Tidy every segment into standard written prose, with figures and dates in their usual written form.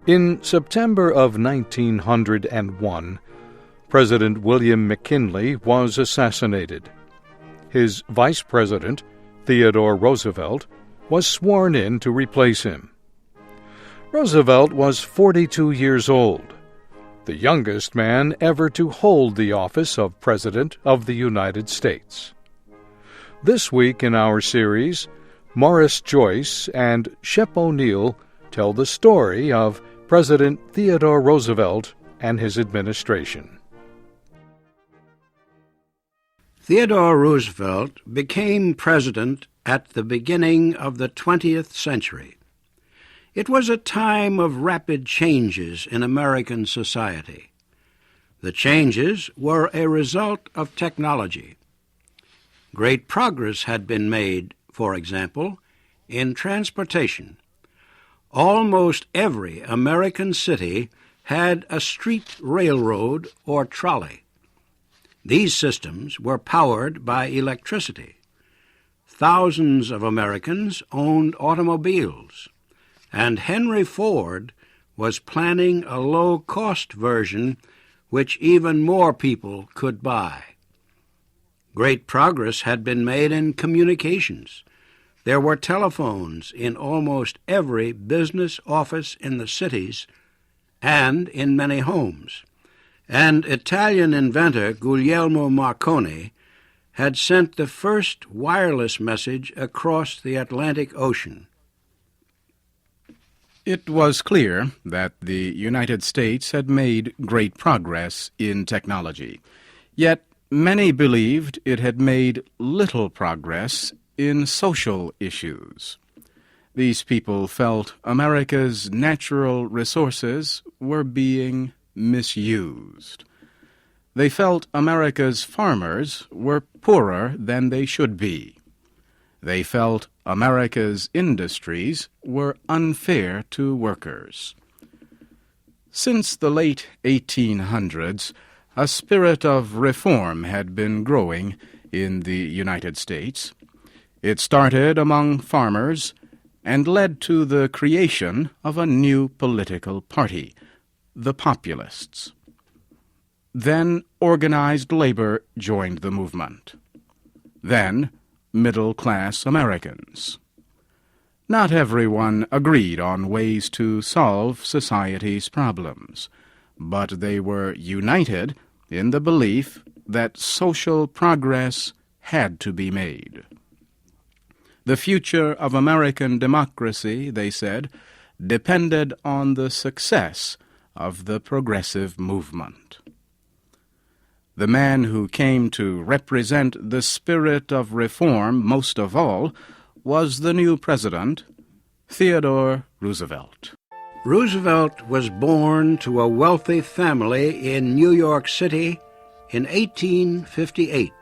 In September of 1901, President William McKinley was assassinated. His vice president, Theodore Roosevelt, was sworn in to replace him. Roosevelt was 42 years old, the youngest man ever to hold the office of President of the United States. This week in our series, Morris Joyce and Shep O'Neill tell the story of President Theodore Roosevelt and his administration. Theodore Roosevelt became president at the beginning of the 20th century. It was a time of rapid changes in American society. The changes were a result of technology. Great progress had been made, for example, in transportation. Almost every American city had a street railroad or trolley. These systems were powered by electricity. Thousands of Americans owned automobiles, and Henry Ford was planning a low-cost version which even more people could buy. Great progress had been made in communications. There were telephones in almost every business office in the cities and in many homes, and Italian inventor Guglielmo Marconi had sent the first wireless message across the Atlantic Ocean. It was clear that the United States had made great progress in technology, yet many believed it had made little progress in social issues. These people felt America's natural resources were being misused. They felt America's farmers were poorer than they should be. They felt America's industries were unfair to workers. Since the late 1800s, a spirit of reform had been growing in the United States. It started among farmers and led to the creation of a new political party, the Populists. Then organized labor joined the movement. Then middle-class Americans. Not everyone agreed on ways to solve society's problems, but they were united in the belief that social progress had to be made. The future of American democracy, they said, depended on the success of the progressive movement. The man who came to represent the spirit of reform most of all was the new president, Theodore Roosevelt. Roosevelt was born to a wealthy family in New York City in 1858.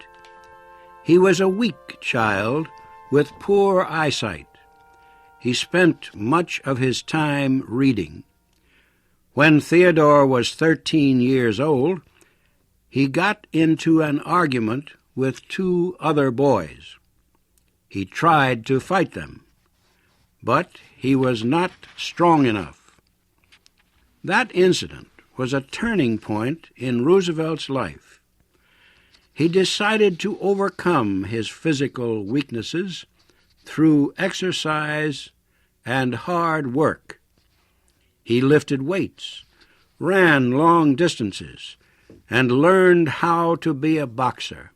He was a weak child with poor eyesight. He spent much of his time reading. When Theodore was 13 years old, he got into an argument with two other boys. He tried to fight them, but he was not strong enough. That incident was a turning point in Roosevelt's life. He decided to overcome his physical weaknesses through exercise and hard work. He lifted weights, ran long distances, and learned how to be a boxer.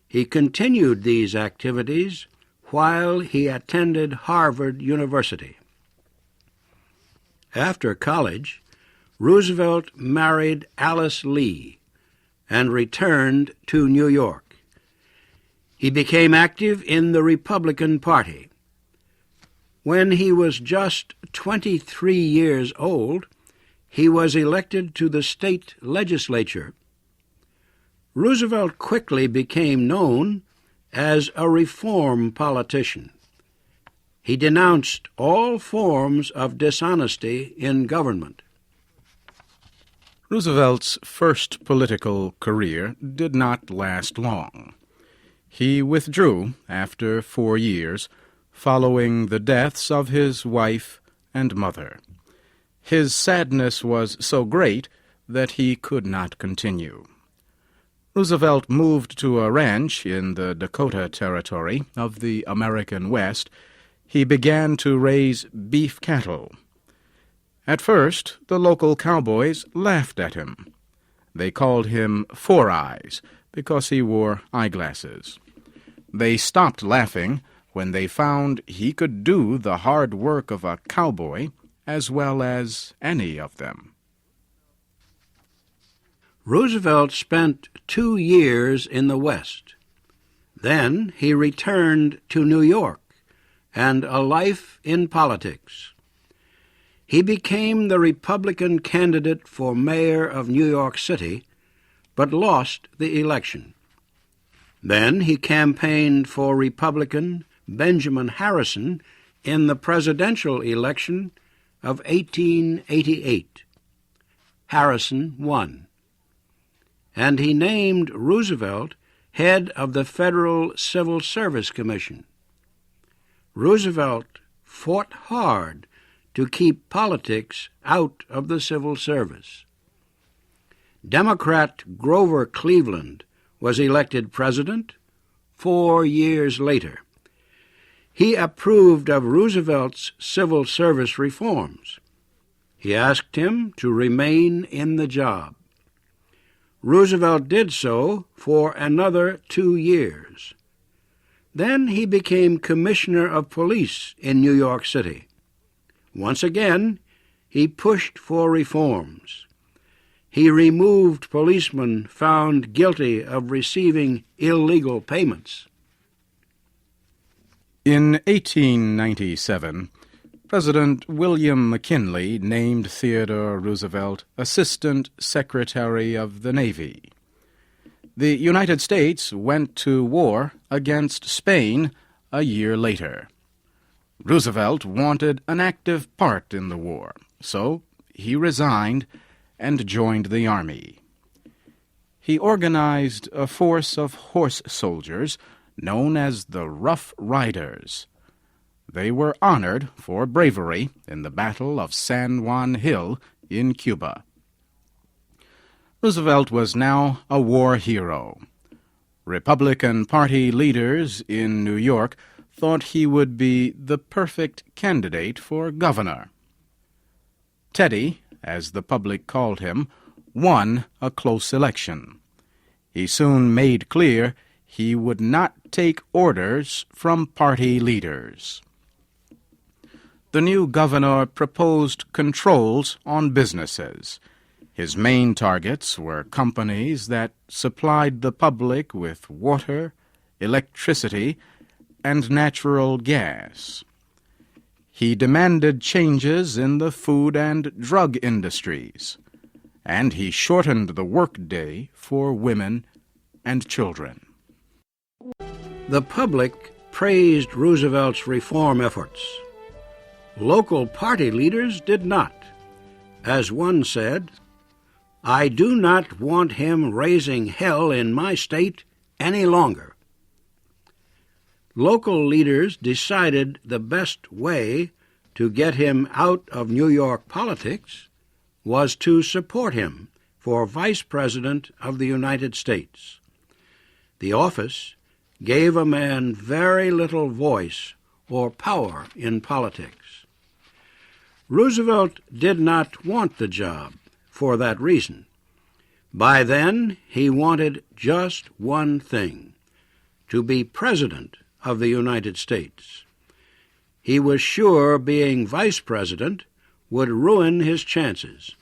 He continued these activities while he attended Harvard University. After college, Roosevelt married Alice Lee and returned to New York. He became active in the Republican Party. When he was just 23 years old, he was elected to the state legislature. Roosevelt quickly became known as a reform politician. He denounced all forms of dishonesty in government. Roosevelt's first political career did not last long. He withdrew after 4 years, following the deaths of his wife and mother. His sadness was so great that he could not continue. Roosevelt moved to a ranch in the Dakota Territory of the American West. He began to raise beef cattle. At first, the local cowboys laughed at him. They called him Four Eyes because he wore eyeglasses. They stopped laughing when they found he could do the hard work of a cowboy as well as any of them. Roosevelt spent 2 years in the West. Then he returned to New York and a life in politics. He became the Republican candidate for mayor of New York City, but lost the election. Then he campaigned for Republican Benjamin Harrison in the presidential election of 1888. Harrison won, and he named Roosevelt head of the Federal Civil Service Commission. Roosevelt fought hard to keep politics out of the civil service. Democrat Grover Cleveland was elected president 4 years later. He approved of Roosevelt's civil service reforms. He asked him to remain in the job. Roosevelt did so for another 2 years. Then he became Commissioner of Police in New York City. Once again, he pushed for reforms. He removed policemen found guilty of receiving illegal payments. In 1897, President William McKinley named Theodore Roosevelt Assistant Secretary of the Navy. The United States went to war against Spain a year later. Roosevelt wanted an active part in the war, so he resigned and joined the Army. He organized a force of horse soldiers known as the Rough Riders. They were honored for bravery in the Battle of San Juan Hill in Cuba. Roosevelt was now a war hero. Republican Party leaders in New York thought he would be the perfect candidate for governor. Teddy, as the public called him, won a close election. He soon made clear he would not take orders from party leaders. The new governor proposed controls on businesses. His main targets were companies that supplied the public with water, electricity, and natural gas. He demanded changes in the food and drug industries, and he shortened the workday for women and children. The public praised Roosevelt's reform efforts. Local party leaders did not. As one said, "I do not want him raising hell in my state any longer." Local leaders decided the best way to get him out of New York politics was to support him for Vice President of the United States. The office gave a man very little voice or power in politics. Roosevelt did not want the job for that reason. By then, he wanted just one thing: to be President of the United States. He was sure being Vice President would ruin his chances.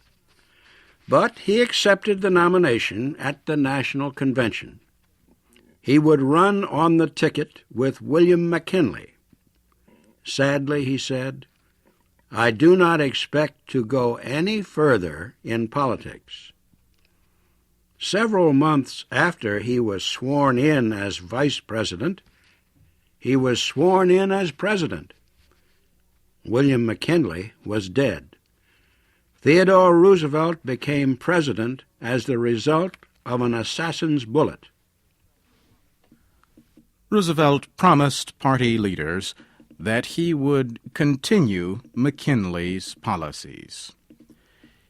But he accepted the nomination at the National Convention. He would run on the ticket with William McKinley. Sadly, he said, "I do not expect to go any further in politics." Several months after he was sworn in as Vice President, he was sworn in as President. William McKinley was dead. Theodore Roosevelt became president as the result of an assassin's bullet. Roosevelt promised party leaders that he would continue McKinley's policies.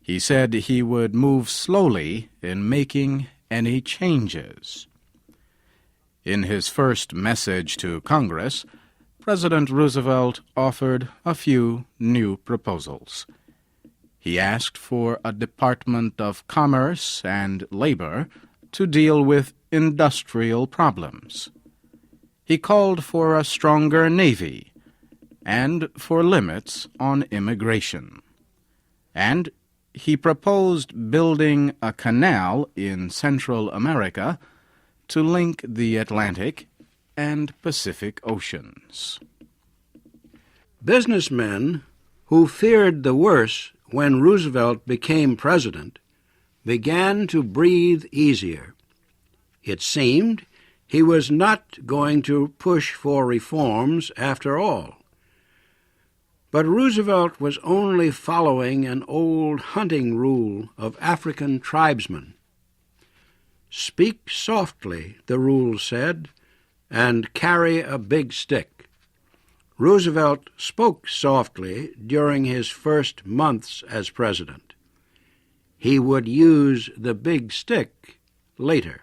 He said he would move slowly in making any changes. In his first message to Congress, President Roosevelt offered a few new proposals. He asked for a Department of Commerce and Labor to deal with industrial problems. He called for a stronger Navy and for limits on immigration. And he proposed building a canal in Central America to link the Atlantic and Pacific Oceans. Businessmen who feared the worst when Roosevelt became president began to breathe easier. It seemed he was not going to push for reforms after all. But Roosevelt was only following an old hunting rule of African tribesmen. "Speak softly," the rule said, "and carry a big stick." Roosevelt spoke softly during his first months as president. He would use the big stick later.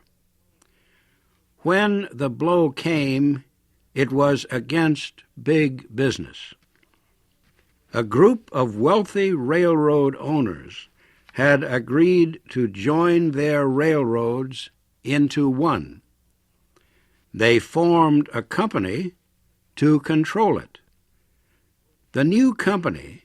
When the blow came, it was against big business. A group of wealthy railroad owners had agreed to join their railroads into one. They formed a company to control it. The new company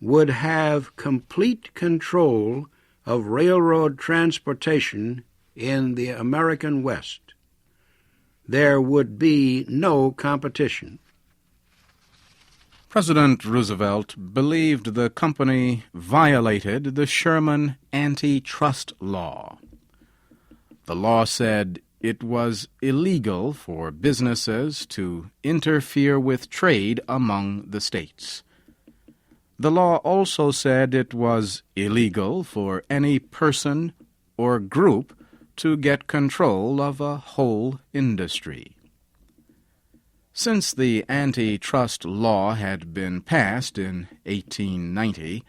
would have complete control of railroad transportation in the American West. There would be no competition. President Roosevelt believed the company violated the Sherman antitrust law. The law said it was illegal for businesses to interfere with trade among the states. The law also said it was illegal for any person or group to get control of a whole industry. Since the antitrust law had been passed in 1890,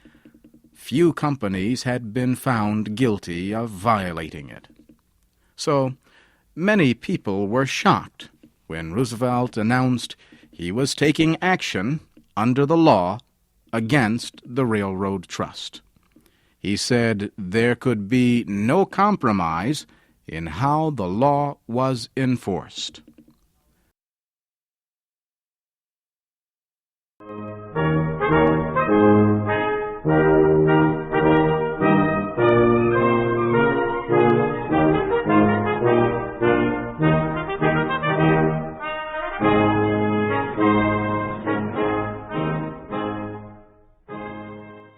few companies had been found guilty of violating it. So, many people were shocked when Roosevelt announced he was taking action under the law against the railroad trust. He said there could be no compromise in how the law was enforced.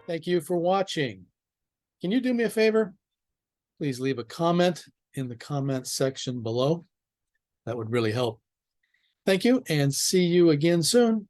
Thank you for watching. Can you do me a favor? Please leave a comment in the comments section below. That would really help. Thank you, and see you again soon.